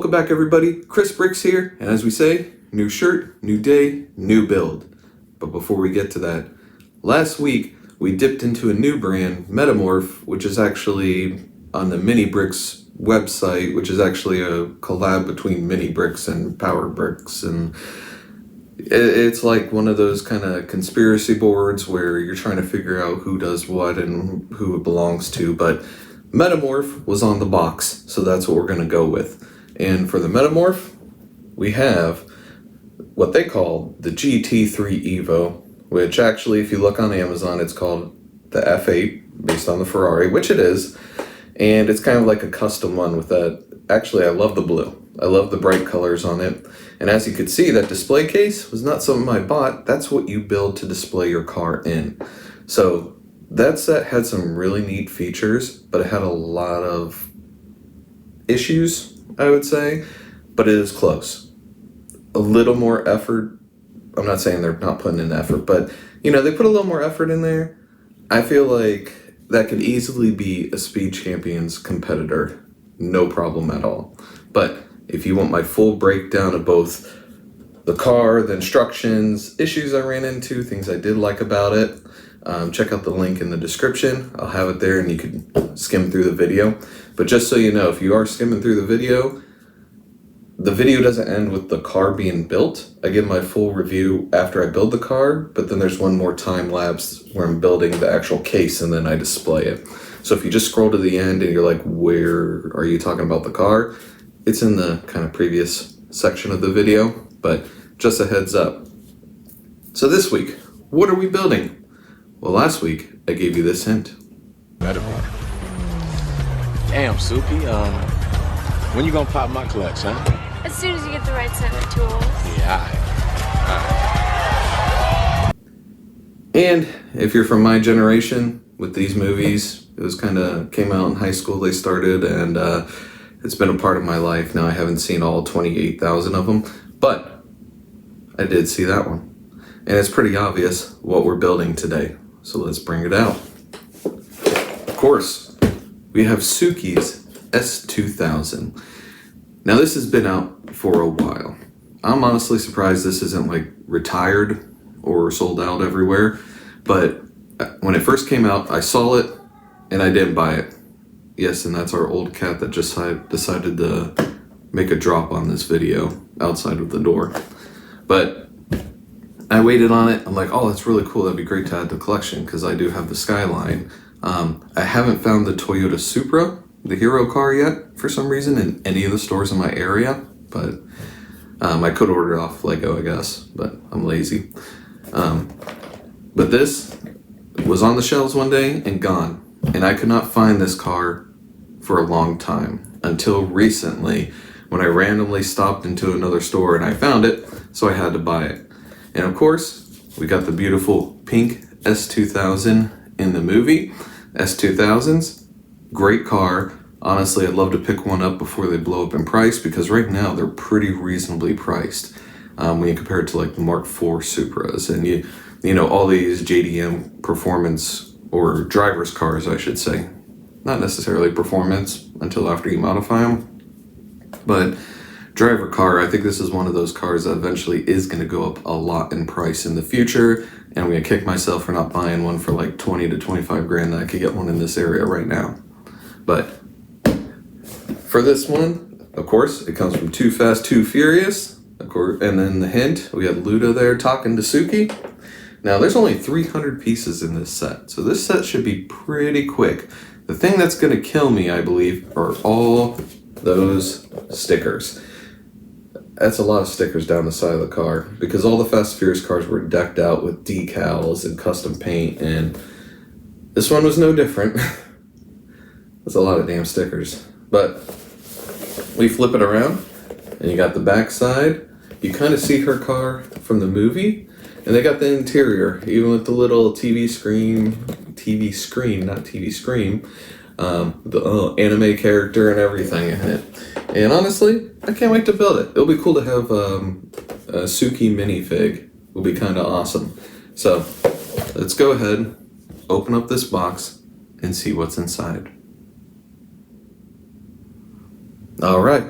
Welcome back everybody, Chris Bricks here, and as we say, new shirt, new day, new build. But before we get to that, last week we dipped into a new brand, Metamorph, which is actually on the Mini Bricks website, which is actually a collab between Mini Bricks and Power Bricks, and it's like one of those kind of conspiracy boards where you're trying to figure out who does what and who it belongs to, but Metamorph was on the box, so that's what we're going to go with. And for the Metamorph, we have what they call the GT3 Evo, which actually, if you look on Amazon, it's called the F8, based on the Ferrari, which it is. And it's kind of like a custom one with that. Actually, I love the blue. I love the bright colors on it. And as you could see, that display case was not something I bought. That's what you build to display your car in. So that set had some really neat features, but it had a lot of issues, I would say, but it is close. A little more effort. I'm not saying they're not putting in effort, but they put a little more effort in there. I feel like that could easily be a Speed Champions competitor. No problem at all. But if you want my full breakdown of both the car, the instructions, issues I ran into, things I did like about it, check out the link in the description. I'll have it there and you can skim through the video. But just so you know, if you are skimming through the video doesn't end with the car being built. I give my full review after I build the car, but then there's one more time lapse where I'm building the actual case and then I display it. So if you just scroll to the end and you're like, where are you talking about the car? It's in the kind of previous section of the video, but just a heads up. So this week, what are we building? Well, last week, I gave you this hint. Damn, Suki, when you gonna pop my clutch, huh? As soon as you get the right set of tools. Yeah, all right. And if you're from my generation with these movies, it was came out in high school, they started, and it's been a part of my life. Now I haven't seen all 28,000 of them, but I did see that one. And it's pretty obvious what we're building today. So let's bring it out. Of course, we have Suki's S2000. Now this has been out for a while. I'm honestly surprised this isn't like retired or sold out everywhere. But when it first came out, I saw it and I didn't buy it. Yes, and that's our old cat that just decided to make a drop on this video outside of the door. But I waited on it. I'm like, oh, that's really cool. That'd be great to add to the collection because I do have the Skyline. I haven't found the Toyota Supra, the hero car yet, for some reason, in any of the stores in my area. But I could order it off Lego, I guess, but I'm lazy. But this was on the shelves one day and gone. And I could not find this car for a long time until recently when I randomly stopped into another store and I found it, so I had to buy it. And of course, we got the beautiful pink S2000 in the movie. S2000s, great car. Honestly, I'd love to pick one up before they blow up in price because right now they're pretty reasonably priced when you compare it to like the Mark IV Supras and you know all these JDM performance or driver's cars, I should say. Not necessarily performance until after you modify them, but driver car, I think this is one of those cars that eventually is going to go up a lot in price in the future, and I'm going to kick myself for not buying one for like 20 to 25 grand that I could get one in this area right now. But for this one, of course, it comes from Too Fast, Too Furious, of course, and then the hint, we had Luda there talking to Suki. Now, there's only 300 pieces in this set, so this set should be pretty quick. The thing that's going to kill me, I believe, are all those stickers. That's a lot of stickers down the side of the car because all the Fast and Furious cars were decked out with decals and custom paint, and this one was no different. That's a lot of damn stickers. But we flip it around, and you got the back side. You kind of see her car from the movie, and they got the interior, even with the little TV screen, the anime character and everything in it. And honestly, I can't wait to build it. It'll be cool to have a Suki minifig. It'll be kind of awesome. So let's go ahead, open up this box, and see what's inside. All right,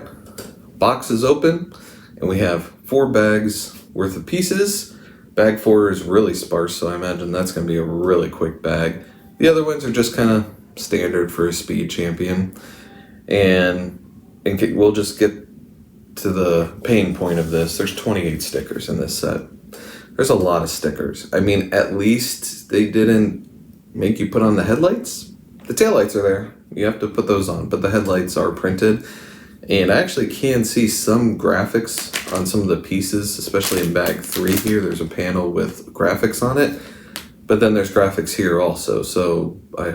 box is open, and we have 4 bags worth of pieces. Bag 4 is really sparse, so I imagine that's going to be a really quick bag. The other ones are just kind of standard for a speed champion. And we'll just get to the pain point of this. There's 28 stickers in this set. There's a lot of stickers. I mean, at least they didn't make you put on the headlights. The taillights are there. You have to put those on, but the headlights are printed. And I actually can see some graphics on some of the pieces, especially in bag 3 here. There's a panel with graphics on it, but then there's graphics here also. So I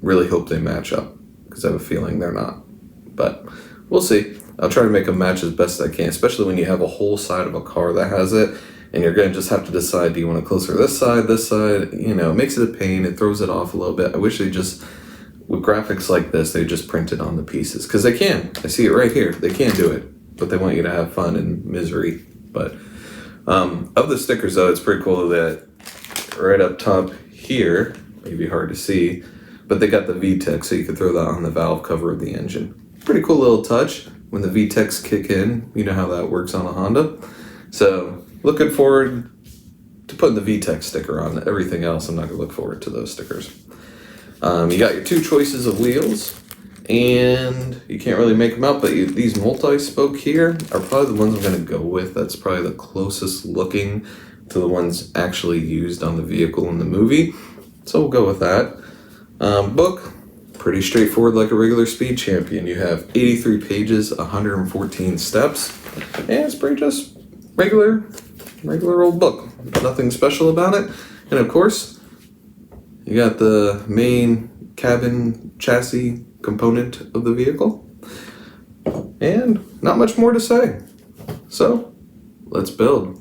really hope they match up, because I have a feeling they're not. But we'll see. I'll try to make them match as best I can, especially when you have a whole side of a car that has it, and you're going to just have to decide, do you want to closer this side? You know, it makes it a pain. It throws it off a little bit. I wish they just, with graphics like this, they just print it on the pieces, because they can. I see it right here. They can do it, but they want you to have fun and misery. But of the stickers, though, it's pretty cool that right up top here, maybe hard to see, but they got the VTEC, so you could throw that on the valve cover of the engine. Pretty cool little touch when the VTECs kick in. You know how that works on a Honda. So looking forward to putting the VTEC sticker on. Everything else, I'm not going to look forward to those stickers. You got your 2 choices of wheels, and you can't really make them out, but these multi-spoke here are probably the ones I'm going to go with. That's probably the closest looking to the ones actually used on the vehicle in the movie. So we'll go with that. Book, pretty straightforward like a regular speed champion. You have 83 pages, 114 steps, and it's pretty just regular old book. Nothing special about it. And of course, you got the main cabin chassis component of the vehicle. And not much more to say. So, let's build.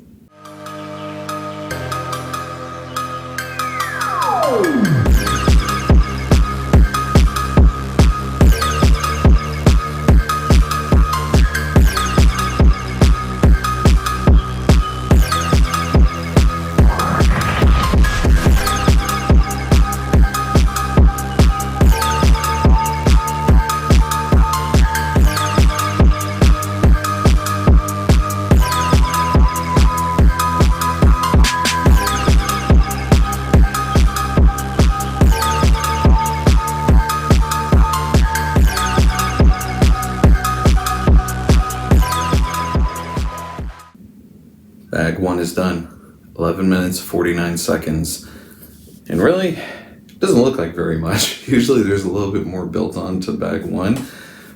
Bag 1 is done. 11 minutes, 49 seconds. And really, it doesn't look like very much. Usually there's a little bit more built on to bag 1,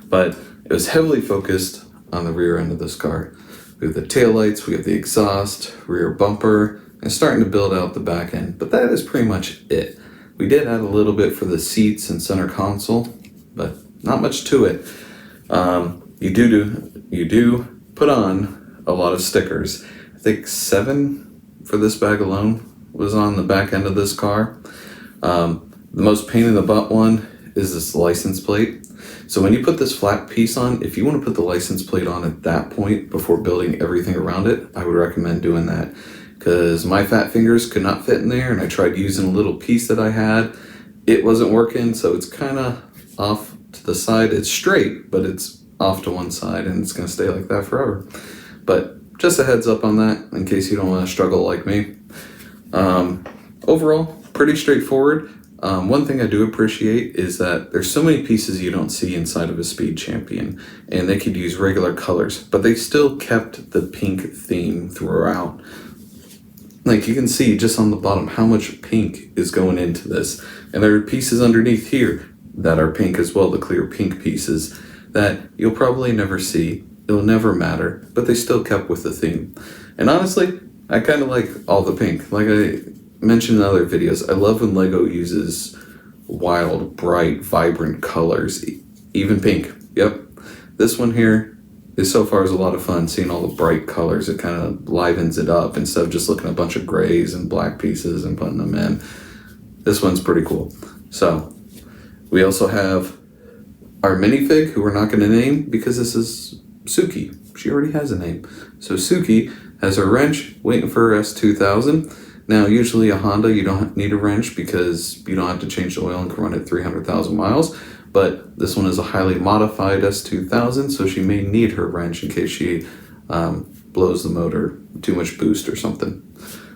but it was heavily focused on the rear end of this car. We have the taillights, we have the exhaust, rear bumper, and starting to build out the back end. But that is pretty much it. We did add a little bit for the seats and center console, but not much to it. You do put on a lot of stickers. I think 7 for this bag alone was on the back end of this car. The most pain in the butt one is this license plate. So when you put this flat piece on, if you want to put the license plate on at that point before building everything around it, I would recommend doing that, because my fat fingers could not fit in there, and I tried using a little piece that I had. It wasn't working, so it's kind of off to the side. It's straight, but it's off to one side, and it's going to stay like that forever. But just a heads up on that in case you don't want to struggle like me. Overall, pretty straightforward. One thing I do appreciate is that there's so many pieces you don't see inside of a Speed Champion, and they could use regular colors, but they still kept the pink theme throughout. Like, you can see just on the bottom how much pink is going into this, and there are pieces underneath here that are pink as well, the clear pink pieces that you'll probably never see. It'll never matter, but they still kept with the theme. And honestly, I kind of like all the pink. Like I mentioned in other videos, I love when Lego uses wild, bright, vibrant colors, even pink. Yep. This one here is so far is a lot of fun, seeing all the bright colors. It kind of livens it up instead of just looking at a bunch of grays and black pieces and putting them in. This one's pretty cool. So we also have our minifig, who we're not going to name because this is Suki. She already has a name. So Suki has her wrench waiting for her S2000. Now, usually a Honda, you don't need a wrench because you don't have to change the oil and can run it 300,000 miles. but this one is a highly modified S2000, so she may need her wrench in case she blows the motor, too much boost or something.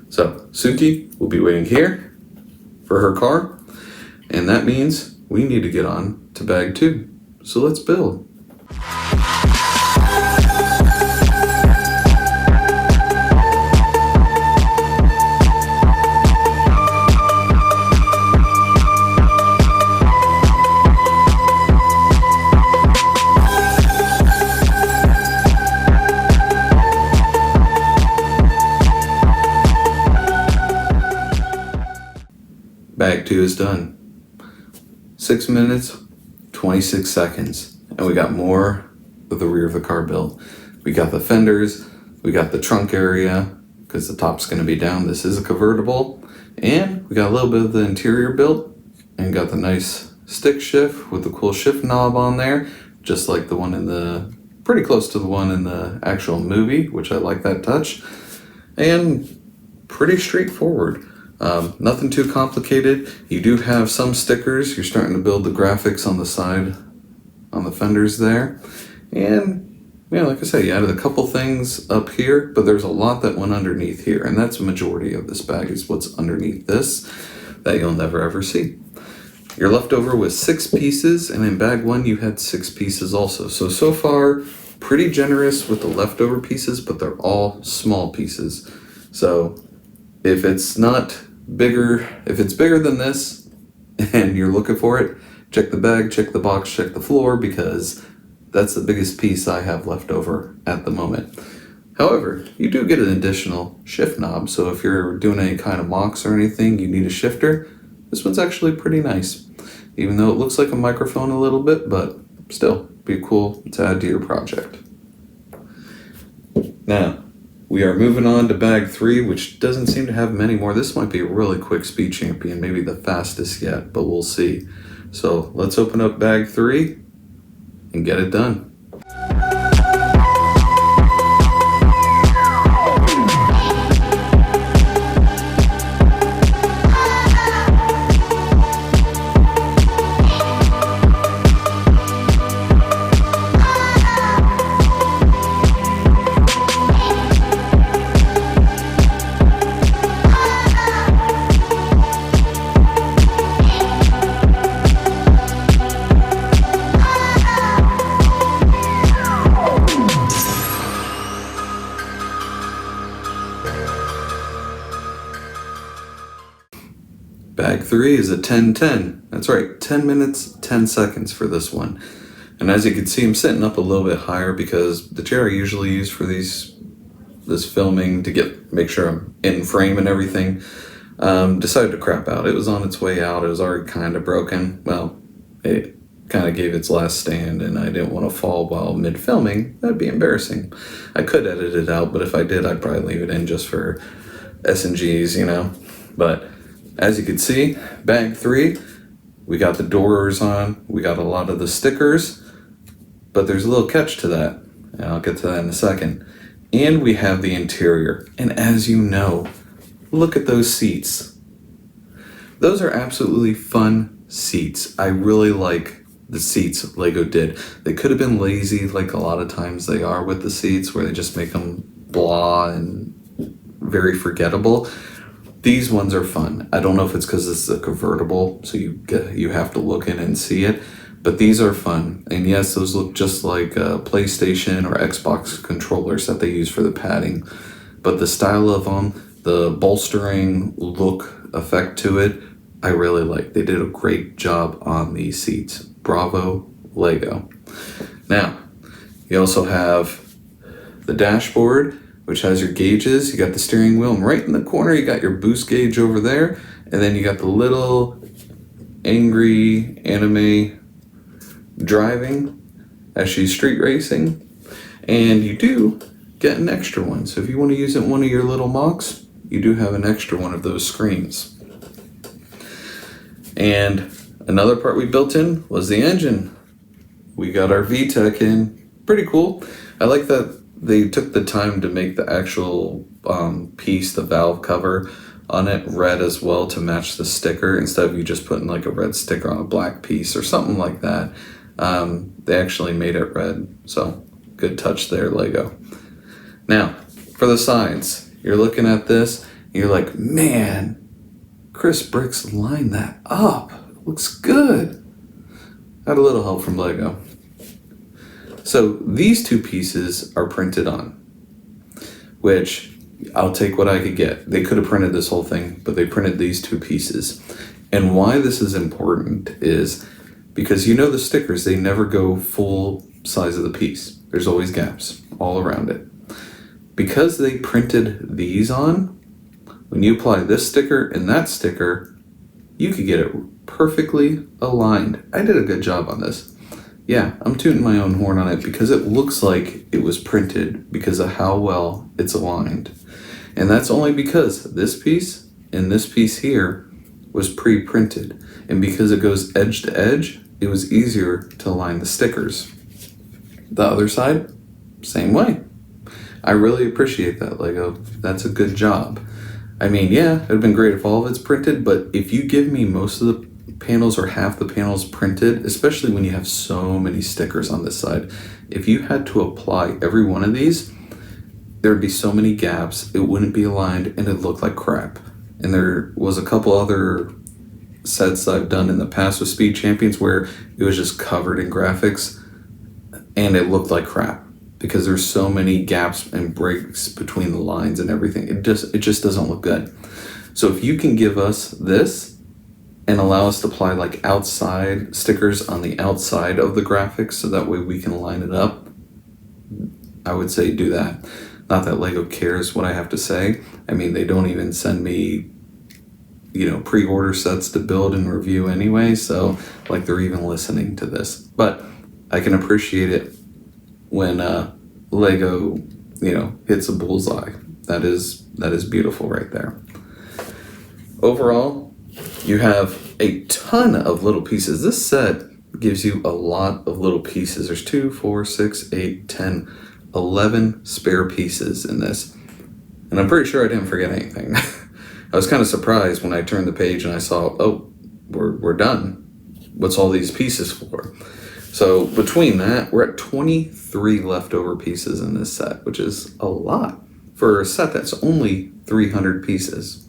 So Suki will be waiting here for her car, and that means we need to get on to bag 2. So let's build. Bag 2 is done. 6 minutes, 26 seconds. And we got more of the rear of the car built. We got the fenders, we got the trunk area, because the top's going to be down. This is a convertible. And we got a little bit of the interior built, and got the nice stick shift with the cool shift knob on there, just like the one in the, pretty close to the one in the actual movie, which I like that touch. And pretty straightforward. Nothing too complicated. You do have some stickers. You're starting to build the graphics on the side, on the fenders there. And yeah, like I said, you added a couple things up here, but there's a lot that went underneath here. And that's the majority of this bag, is what's underneath this that you'll never ever see. You're left over with 6 pieces, and in bag 1 you had 6 pieces also. So far, pretty generous with the leftover pieces, but they're all small pieces. So if it's not bigger, if it's bigger than this and you're looking for it, check the bag, check the box, check the floor, because that's the biggest piece I have left over at the moment. However, you do get an additional shift knob, so if you're doing any kind of mocks or anything, you need a shifter. This one's actually pretty nice, even though it looks like a microphone a little bit, but still be cool to add to your project. Now, we are moving on to bag 3, which doesn't seem to have many more. This might be a really quick speed champion, maybe the fastest yet, but we'll see. So let's open up bag 3 and get it done. Bag 3 is a 10-10. That's right, 10 minutes, 10 seconds for this one. And as you can see, I'm sitting up a little bit higher because the chair I usually use for this filming to make sure I'm in frame and everything, decided to crap out. It was on its way out. It was already kind of broken. Well, it kind of gave its last stand, and I didn't want to fall while mid-filming. That'd be embarrassing. I could edit it out, but if I did, I'd probably leave it in just for S&Gs, you know. But as you can see, bag 3, we got the doors on, we got a lot of the stickers, but there's a little catch to that, and I'll get to that in a second. And we have the interior, and as you know, look at those seats. Those are absolutely fun seats. I really like the seats Lego did. They could have been lazy, like a lot of times they are with the seats, where they just make them blah and very forgettable. These ones are fun. I don't know if it's because this is a convertible, so you have to look in and see it, but these are fun. And yes, those look just like PlayStation or Xbox controllers that they use for the padding, but the style of them, the bolstering look effect to it, I really like. They did a great job on these seats. Bravo, Lego. Now, you also have the dashboard, which has your gauges. You got the steering wheel, and right in the corner you got your boost gauge over there, and then you got the little angry anime driving as she's street racing, and you do get an extra one. So if you want to use it in one of your little mocks, you do have an extra one of those screens. And another part we built in was the engine. We got our VTEC in. Pretty cool. I like that they took the time to make the actual piece, the valve cover, on it red as well to match the sticker instead of you just putting like a red sticker on a black piece or something like that. They actually made it red, so good touch there, Lego. Now, for the sides, you're looking at this, and you're like, man, Chris Bricks lined that up. It looks good. Had a little help from Lego. So these two pieces are printed on, which I'll take what I could get. They could have printed this whole thing, but they printed these two pieces. And why this is important is because the stickers, they never go full size of the piece. There's always gaps all around it. Because they printed these on, when you apply this sticker and that sticker, you could get it perfectly aligned. I did a good job on this. Yeah, I'm tooting my own horn on it because it looks like it was printed because of how well it's aligned. And that's only because this piece and this piece here was pre-printed. And because it goes edge to edge, it was easier to align the stickers. The other side, same way. I really appreciate that, Lego. That's a good job. I mean, yeah, it would have been great if all of it's printed, but if you give me most of the panels or half the panels printed, especially when you have so many stickers on this side, if you had to apply every one of these, there'd be so many gaps, it wouldn't be aligned, and it'd look like crap. And there was a couple other sets I've done in the past with Speed Champions where it was just covered in graphics, and it looked like crap because there's so many gaps and breaks between the lines and everything. It just doesn't look good. So if you can give us this and allow us to apply like outside stickers on the outside of the graphics so that way we can line it up, I would say do that. Not that Lego cares what I have to say. I mean, they don't even send me, pre-order sets to build and review anyway, so like they're even listening to this. But I can appreciate it when Lego, hits a bullseye. That is beautiful right there. Overall, you have a ton of little pieces. This set gives you a lot of little pieces. There's 2, 4, 6, 8, 10, 11 spare pieces in this. And I'm pretty sure I didn't forget anything. I was kind of surprised when I turned the page and I saw, oh, we're done. What's all these pieces for? So between that, we're at 23 leftover pieces in this set, which is a lot for a set that's only 300 pieces.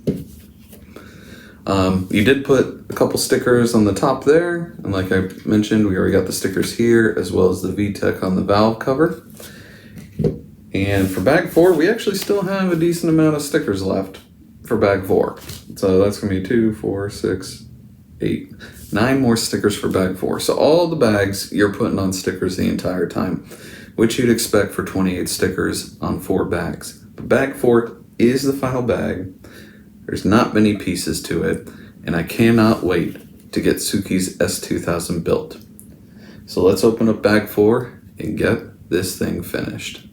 You did put a couple stickers on the top there, and like I mentioned, we already got the stickers here, as well as the VTEC on the valve cover. And for bag 4, we actually still have a decent amount of stickers left for bag 4. So that's going to be 2, 4, 6, 8, 9 more stickers for bag 4. So all the bags, you're putting on stickers the entire time, which you'd expect for 28 stickers on 4 bags. But bag 4 is the final bag. There's not many pieces to it, and I cannot wait to get Suki's S2000 built. So let's open up bag 4 and get this thing finished.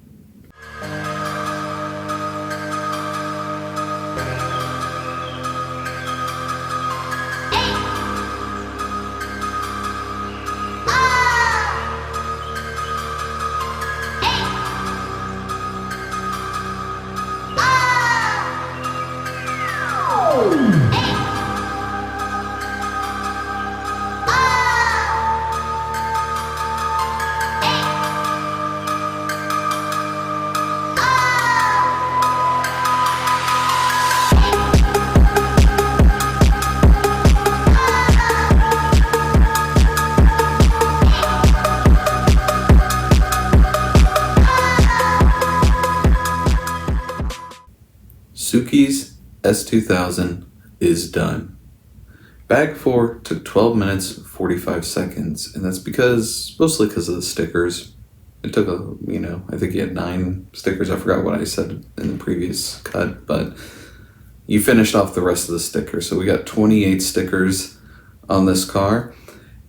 Suki's S2000 is done. Bag 4 took 12 minutes 45 seconds, and that's mostly because of the stickers. It took I think he had 9 stickers. I forgot what I said in the previous cut, but you finished off the rest of the stickers. So we got 28 stickers on this car,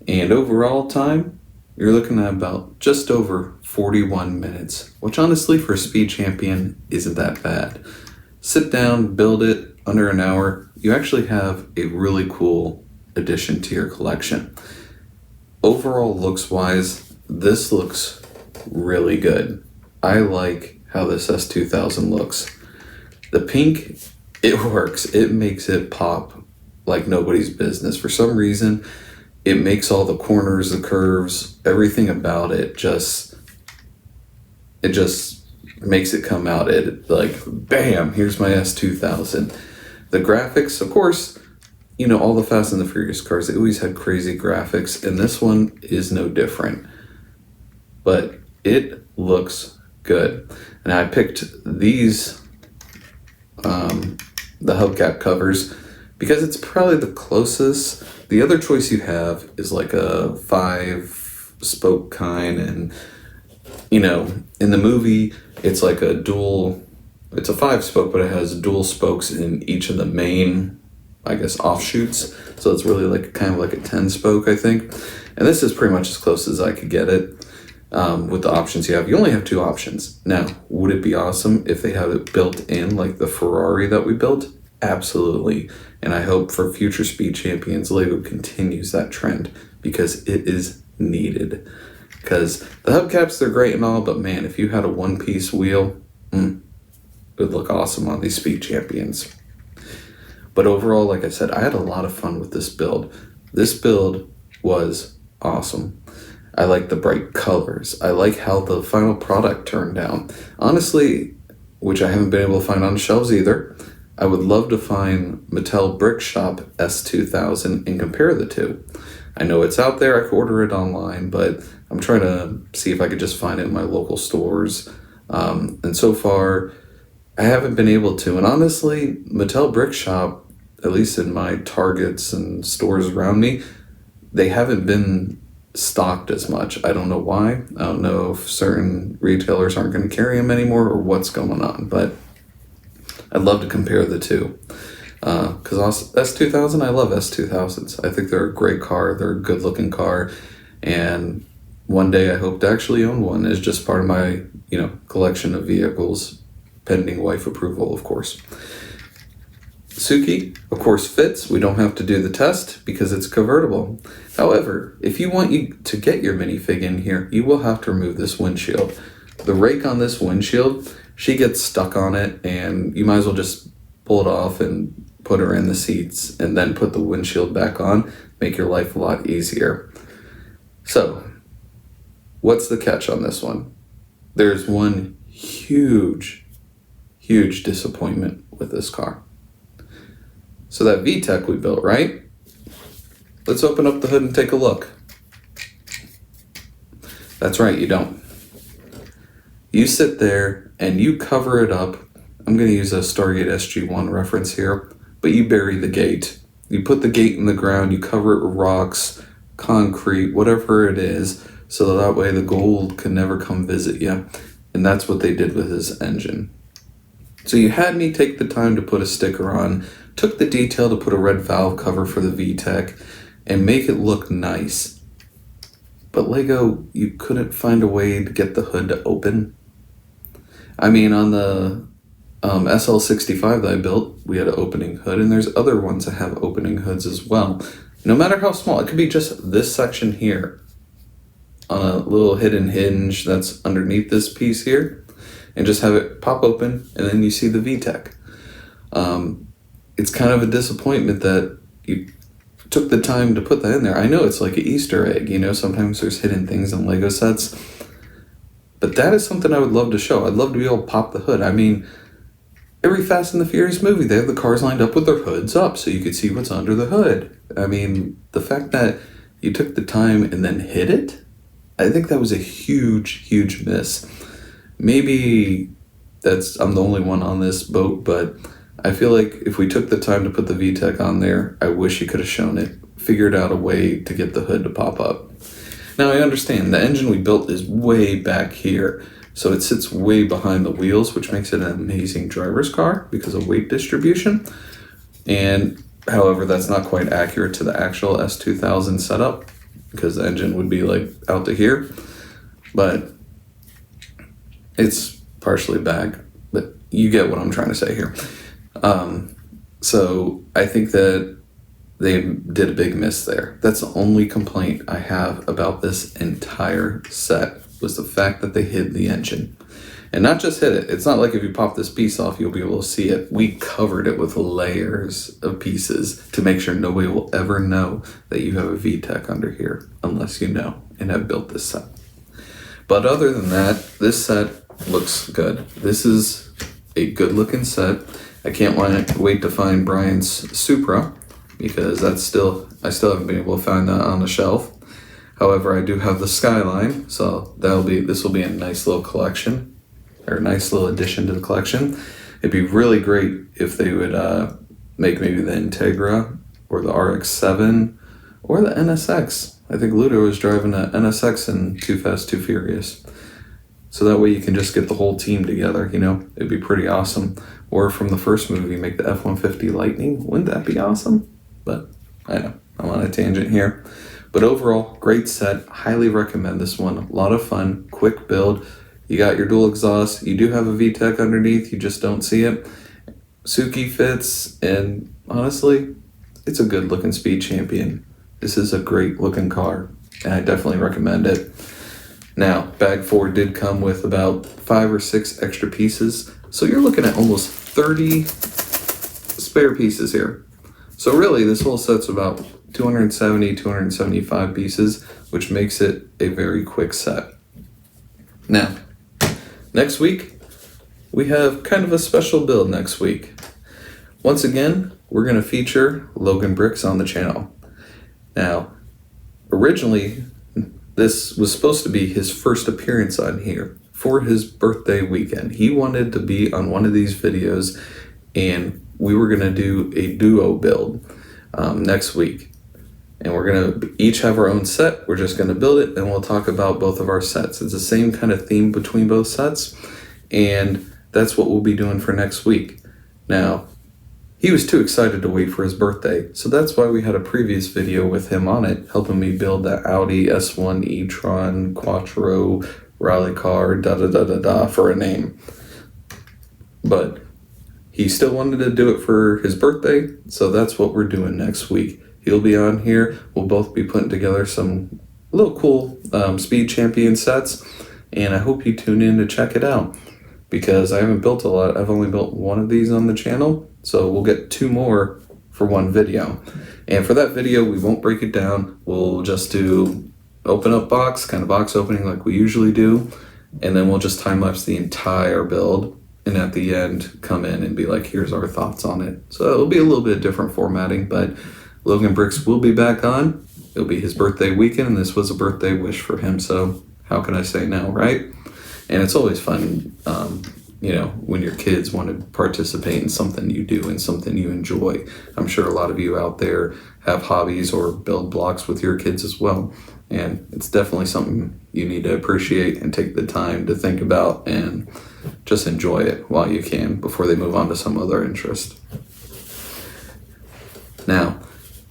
and overall time, you're looking at about just over 41 minutes, which honestly for a Speed Champion isn't that bad. Sit down, build it under an hour. You actually have a really cool addition to your collection. Overall looks wise, this looks really good. I like how this S2000 looks. The pink It works. It makes it pop like nobody's business. For some reason, it makes all the corners, the curves, everything about it just makes it come out. It like, bam, here's my S2000. The graphics, of course, you know, all the Fast and the Furious cars, they always had crazy graphics, and this one is no different. But it looks good. And I picked these, the hubcap covers, because it's probably the closest. The other choice you have is like a 5-spoke kind, and you know, in the movie, it's like it's a 5-spoke, but it has dual spokes in each of the main, I guess, offshoots. So it's really like kind of like a 10-spoke, I think. And this is pretty much as close as I could get it with the options you have. You only have 2 options. Now, would it be awesome if they have it built in like the Ferrari that we built? Absolutely. And I hope for future Speed Champions, LEGO continues that trend because it is needed. Because the hubcaps, they're great and all, but man, if you had a one-piece wheel, it would look awesome on these Speed Champions. But overall, like I said, I had a lot of fun with this build. This build was awesome. I like the bright colors. I like how the final product turned out. Honestly, which I haven't been able to find on shelves either, I would love to find Mattel Brick Shop S2000 and compare the two. I know it's out there, I could order it online, but I'm trying to see if I could just find it in my local stores. And so far, I haven't been able to. And honestly, Mattel Brick Shop, at least in my Targets and stores around me, they haven't been stocked as much. I don't know why. I don't know if certain retailers aren't going to carry them anymore or what's going on, but I'd love to compare the two. Because S2000, I love S2000s. I think they're a great car. They're a good looking car. And one day I hope to actually own one as just part of my, collection of vehicles, pending wife approval, of course. Suki, of course, fits. We don't have to do the test because it's convertible. However, if you want to get your minifig in here, you will have to remove this windshield. The rake on this windshield, she gets stuck on it, and you might as well just pull it off and put her in the seats and then put the windshield back on. Make your life a lot easier. So, what's the catch on this one? There's one huge disappointment with this car. So that VTEC we built, right? Let's open up the hood and take a look. That's right, you don't. You sit there and you cover it up. I'm going to use a Stargate SG-1 reference here, but you bury the gate. You put the gate in the ground, you cover it with rocks, concrete, whatever it is, so that way the gold can never come visit you. And that's what they did with his engine. So you had me take the time to put a sticker on, took the detail to put a red valve cover for the VTEC, and make it look nice. But LEGO, you couldn't find a way to get the hood to open. I mean, on the SL65 that I built, we had an opening hood, and there's other ones that have opening hoods as well. No matter how small, it could be just this section here on a little hidden hinge that's underneath this piece here, and just have it pop open, and then you see the VTEC. It's kind of a disappointment that you took the time to put that in there. I know it's like an Easter egg, sometimes there's hidden things in LEGO sets, but that is something I would love to show. I'd love to be able to pop the hood. I mean, every Fast and the Furious movie, they have the cars lined up with their hoods up so you could see what's under the hood. I mean, the fact that you took the time and then hid it, I think that was a huge miss. Maybe I'm the only one on this boat, but I feel like if we took the time to put the VTEC on there, I wish you could have shown it, figured out a way to get the hood to pop up. Now I understand the engine we built is way back here, so it sits way behind the wheels, which makes it an amazing driver's car because of weight distribution. And however, that's not quite accurate to the actual S2000 setup because the engine would be like out to here, but it's partially back, but you get what I'm trying to say here. So I think that they did a big miss there. That's the only complaint I have about this entire set was the fact that they hid the engine. And not just hit it. It's not like if you pop this piece off, you'll be able to see it. We covered it with layers of pieces to make sure nobody will ever know that you have a VTEC under here, unless you know and have built this set. But other than that, this set looks good. This is a good looking set. I can't wait to find Brian's Supra, because I still haven't been able to find that on the shelf. However, I do have the Skyline, so this will be a nice little collection, or a nice little addition to the collection. It'd be really great if they would make maybe the Integra or the RX-7 or the NSX. I think Ludo was driving an NSX in Too Fast, Too Furious. So that way you can just get the whole team together, you know? It'd be pretty awesome. Or from the first movie, make the F-150 Lightning. Wouldn't that be awesome? But I know, I'm on a tangent here. But overall, great set. Highly recommend this one. A lot of fun, quick build. You got your dual exhaust. You do have a VTEC underneath. You just don't see it. Suki fits, and honestly, it's a good looking Speed Champion. This is a great looking car, and I definitely recommend it. Now, bag 4 did come with about 5 or 6 extra pieces, so you're looking at almost 30 spare pieces here. So really, this whole set's about 275 pieces, which makes it a very quick set. Now, next week, we have kind of a special build next week. Once again, we're going to feature Logan Bricks on the channel. Now, originally, this was supposed to be his first appearance on here for his birthday weekend. He wanted to be on one of these videos, and we were going to do a duo build next week. And we're going to each have our own set. We're just going to build it, and we'll talk about both of our sets. It's the same kind of theme between both sets, and that's what we'll be doing for next week. Now, he was too excited to wait for his birthday, so that's why we had a previous video with him on it, helping me build that Audi S1 e-tron Quattro rally car, for a name. But he still wanted to do it for his birthday, so that's what we're doing next week. He'll be on here. We'll both be putting together some little cool Speed Champion sets, and I hope you tune in to check it out, because I haven't built a lot. I've only built one of these on the channel, so we'll get 2 more for one video. And for that video, we won't break it down. We'll just do open up box, kind of box opening like we usually do, and then we'll just time lapse the entire build, and at the end come in and be like, here's our thoughts on it. So it'll be a little bit different formatting, but Logan Bricks will be back on. It'll be his birthday weekend, and this was a birthday wish for him, so how can I say no, right? And it's always fun, when your kids want to participate in something you do and something you enjoy. I'm sure a lot of you out there have hobbies or build blocks with your kids as well. And it's definitely something you need to appreciate and take the time to think about and just enjoy it while you can before they move on to some other interest. Now,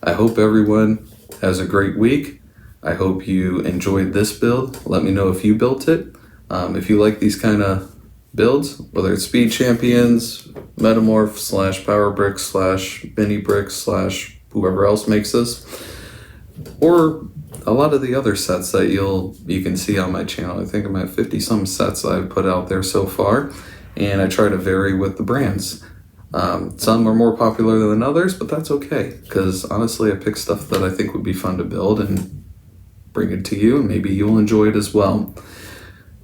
I hope everyone has a great week. I hope you enjoyed this build. Let me know if you built it. If you like these kind of builds, whether it's Speed Champions, Metamorph / Power Bricks / Mini Bricks / whoever else makes this, or a lot of the other sets that you can see on my channel. I think I'm at 50 some sets I've put out there so far, and I try to vary with the brands. Some are more popular than others, but that's okay, because honestly I pick stuff that I think would be fun to build and bring it to you, and maybe you'll enjoy it as well.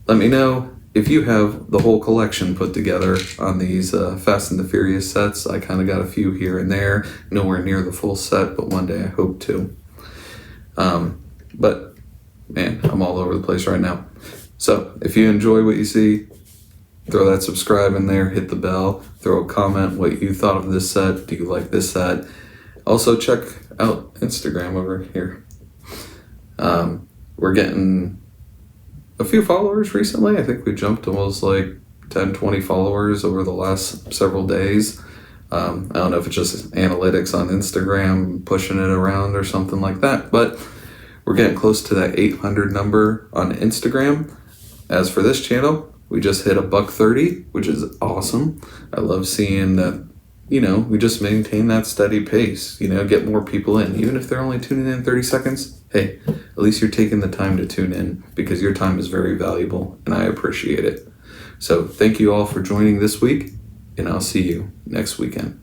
Let me know if you have the whole collection put together on these Fast and the Furious sets. I kind of got a few here and there, nowhere near the full set, but one day I hope to. But man, I'm all over the place right now. So if you enjoy what you see, throw that subscribe in there, hit the bell, throw a comment what you thought of this set. Do you like this set? Also check out Instagram over here. We're getting a few followers recently. I think we jumped almost like 10, 20 followers over the last several days. I don't know if it's just analytics on Instagram pushing it around or something like that, but we're getting close to that 800 number on Instagram. As for this channel, we just hit $130, which is awesome. I love seeing that, we just maintain that steady pace, get more people in, even if they're only tuning in 30 seconds. Hey, at least you're taking the time to tune in, because your time is very valuable and I appreciate it. So thank you all for joining this week, and I'll see you next weekend.